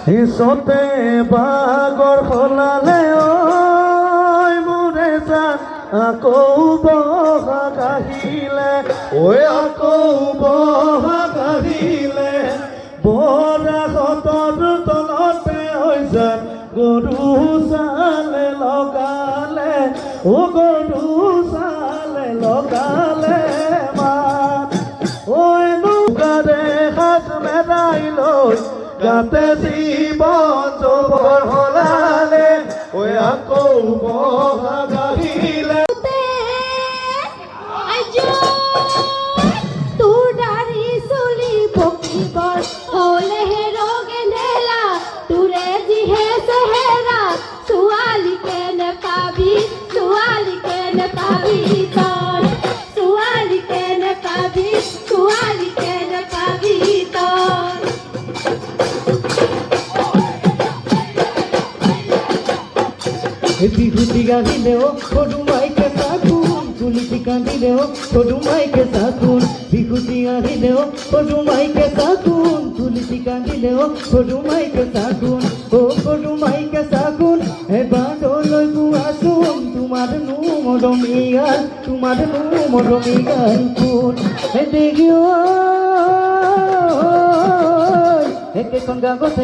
হিচতে বাগৰ সলালে ঐ মোৰে জান আকৌ বহাগ আহিলে ঐ আকৌ বহাগ আহিলে বৰাহতৰ তলতে হৈ যান গৰু চালে লগালে ও গৰু চালে লগালে মান ঐ নৌকাৰে সাজ মেৰাই লৈ গাতে জীৱন জবৰ হলালে ঐ আকৌ বহাগ আহিলে তোৰ দাড়ি চুলি পকিবৰ হলেহে ৰগেনেলা তোৰে যিহে চেহেৰা ছোৱালীকে নেপাবি ছোৱালীকে নেপাবি তই ছোৱালীকে নেপাবি ছোৱালীকে নেপাবি তই বিহুতি গানিলেও সৰু মাইকে চাকোন তুলসী কান্দিলেও সৰু মাইকে চাকোন বিহুতি আহিলেও সৰু মাইকে চাকোন তুলসী কান্দিলেও সৰু মাইকে চাকোন ও সৰু মাইকে চাকোন এবাৰলৈ কোৱাচোন তোমাৰ নো মৰমী গাল তোমাৰ নো মৰমী গাল কোন দেখিও একেখন গাগতে